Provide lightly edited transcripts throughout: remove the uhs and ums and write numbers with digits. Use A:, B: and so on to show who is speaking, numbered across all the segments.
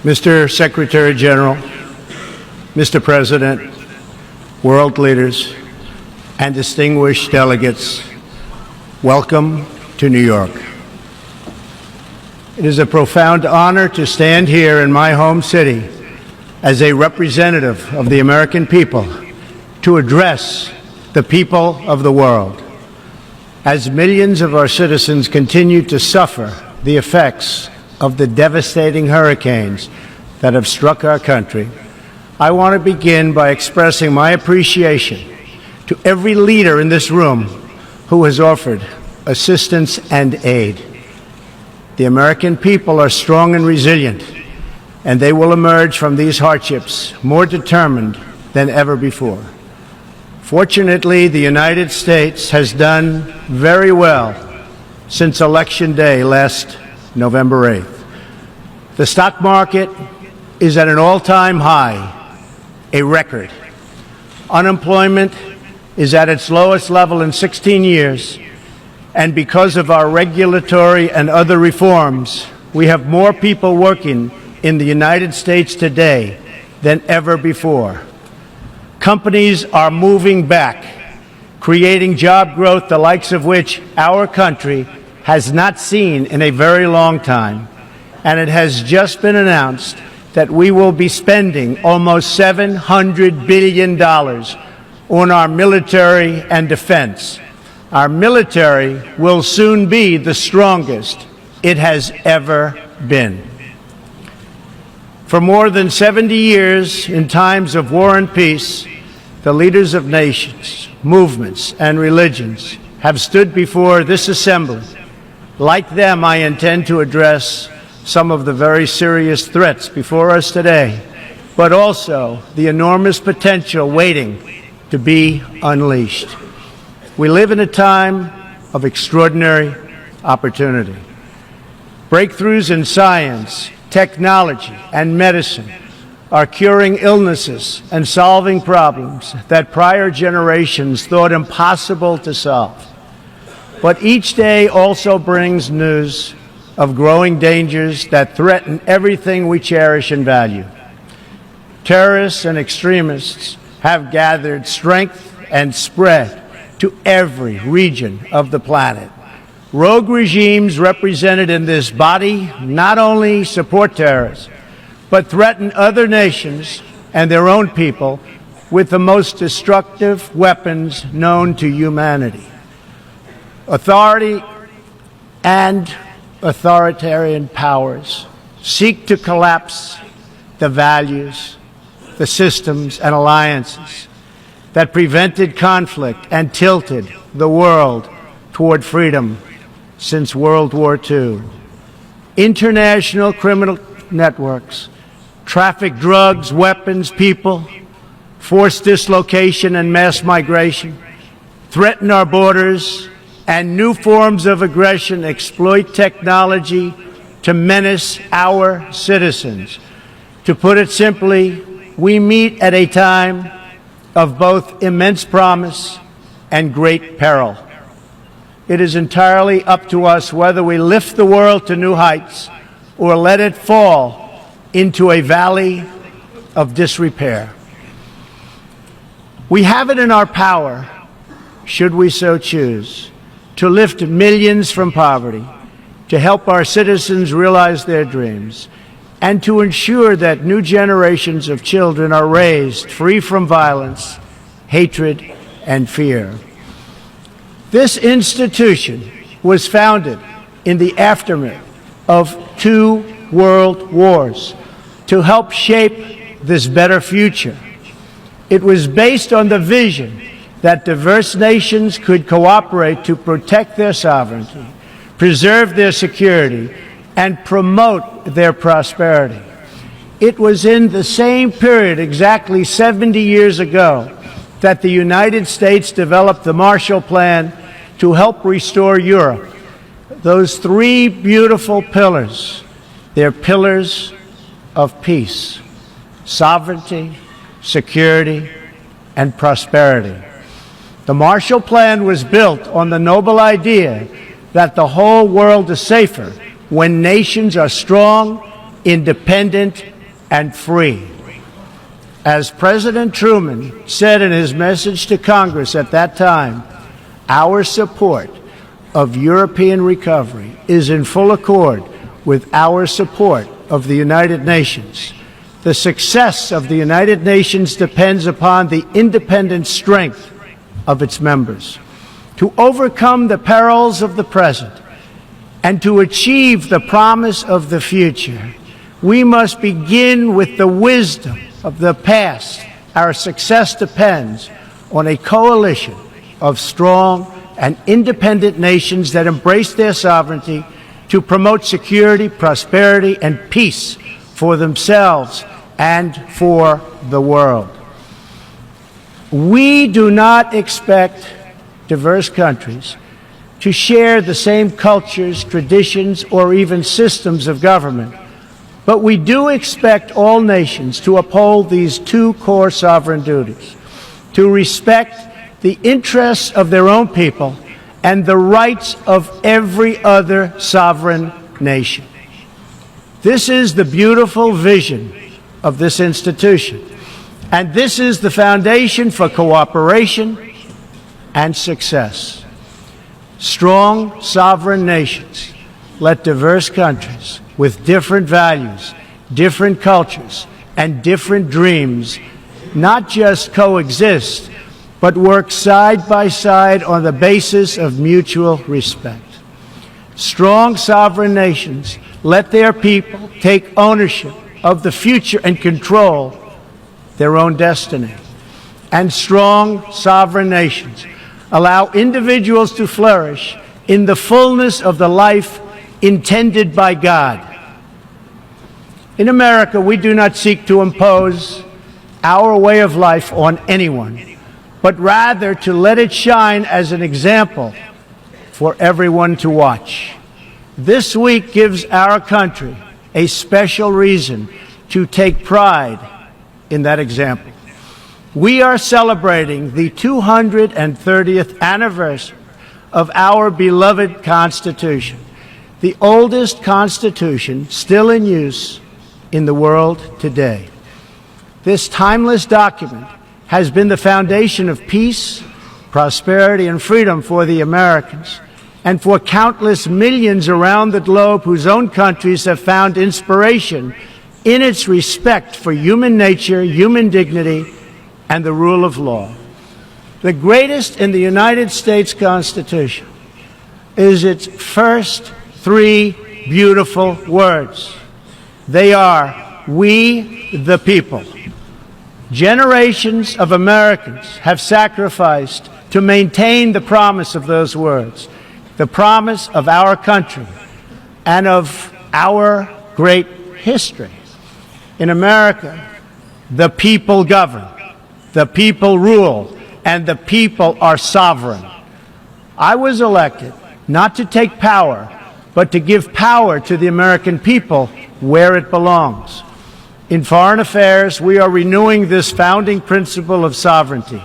A: Mr. Secretary General, Mr. President, world leaders, and distinguished delegates, welcome to New York. It is a profound honor to stand here in my home city as a representative of the American people to address the people of the world. As millions of our citizens continue to suffer the effects of the devastating hurricanes that have struck our country, I want to begin by expressing my appreciation to every leader in this room who has offered assistance and aid. The American people are strong and resilient, and they will emerge from these hardships more determined than ever before. Fortunately, the United States has done very well since Election Day last November 8th. The stock market is at an all-time high, a record. Unemployment is at its lowest level in 16 years, and because of our regulatory and other reforms, we have more people working in the United States today than ever before. Companies are moving back, creating job growth the likes of which our country has not seen in a very long time, and it has just been announced that we will be spending almost $700 billion on our military and defense. Our military will soon be the strongest it has ever been. For more than 70 years, in times of war and peace, the leaders of nations, movements, and religions have stood before this assembly. Like them, I intend to address some of the very serious threats before us today, but also the enormous potential waiting to be unleashed. We live in a time of extraordinary opportunity. Breakthroughs in science, technology, and medicine are curing illnesses and solving problems that prior generations thought impossible to solve. But each day also brings news of growing dangers that threaten everything we cherish and value. Terrorists and extremists have gathered strength and spread to every region of the planet. Rogue regimes represented in this body not only support terrorists, but threaten other nations and their own people with the most destructive weapons known to humanity. Authority and authoritarian powers seek to collapse the values, the systems, and alliances that prevented conflict and tilted the world toward freedom since World War II. International criminal networks traffic drugs, weapons, people, force dislocation and mass migration, threaten our borders, and new forms of aggression exploit technology to menace our citizens. To put it simply, we meet at a time of both immense promise and great peril. It is entirely up to us whether we lift the world to new heights or let it fall into a valley of disrepair. We have it in our power, should we so choose, to lift millions from poverty, to help our citizens realize their dreams, and to ensure that new generations of children are raised free from violence, hatred, and fear. This institution was founded in the aftermath of 2 world wars to help shape this better future. It was based on the vision that diverse nations could cooperate to protect their sovereignty, preserve their security, and promote their prosperity. It was in the same period, exactly 70 years ago, that the United States developed the Marshall Plan to help restore Europe. Those 3 beautiful pillars, they're pillars of peace, sovereignty, security, and prosperity. The Marshall Plan was built on the noble idea that the whole world is safer when nations are strong independent, and free. As President Truman said in his message to Congress at that time, our support of European recovery is in full accord with our support of the United Nations. The success of the United Nations depends upon the independent strength of its members. To overcome the perils of the present and to achieve the promise of the future, we must begin with the wisdom of the past. Our success depends on a coalition of strong and independent nations that embrace their sovereignty to promote security, prosperity, and peace for themselves and for the world. We do not expect diverse countries to share the same cultures, traditions, or even systems of government, but we do expect all nations to uphold these two core sovereign duties: to respect the interests of their own people and the rights of every other sovereign nation. This is the beautiful vision of this institution, and this is the foundation for cooperation and success. Strong sovereign nations let diverse countries with different values, different cultures, and different dreams not just coexist, but work side by side on the basis of mutual respect. Strong sovereign nations let their people take ownership of the future and control their own destiny. And strong sovereign nations allow individuals to flourish in the fullness of the life intended by God. In America, we do not seek to impose our way of life on anyone, but rather to let it shine as an example for everyone to watch. This week gives our country a special reason to take pride in that example. We are celebrating the 230th anniversary of our beloved Constitution, the oldest Constitution still in use in the world today. This timeless document has been the foundation of peace, prosperity, and freedom for the Americans and for countless millions around the globe whose own countries have found inspiration in its respect for human nature, human dignity, and the rule of law. The greatest in the United States Constitution is its first three beautiful words. They are, "We the people." Generations of Americans have sacrificed to maintain the promise of those words, the promise of our country and of our great history. In America, the people govern, the people rule, and the people are sovereign. I was elected not to take power, but to give power to the American people where it belongs. In foreign affairs, we are renewing this founding principle of sovereignty.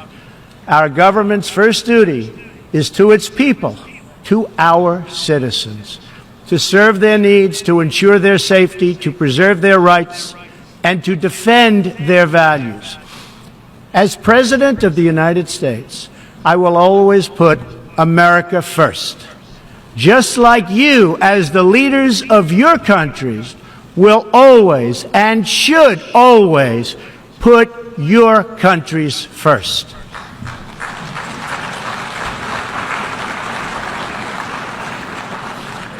A: Our government's first duty is to its people, to our citizens, to serve their needs, to ensure their safety, to preserve their rights, and to defend their values. As President of the United States, I will always put America first, just like you, as the leaders of your countries, will always and should always put your countries first.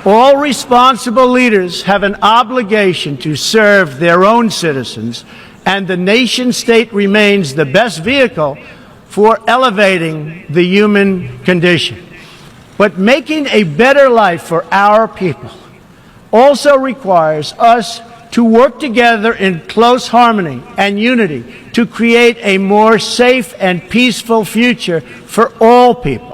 A: All responsible leaders have an obligation to serve their own citizens, and the nation-state remains the best vehicle for elevating the human condition. But making a better life for our people also requires us to work together in close harmony and unity to create a more safe and peaceful future for all people.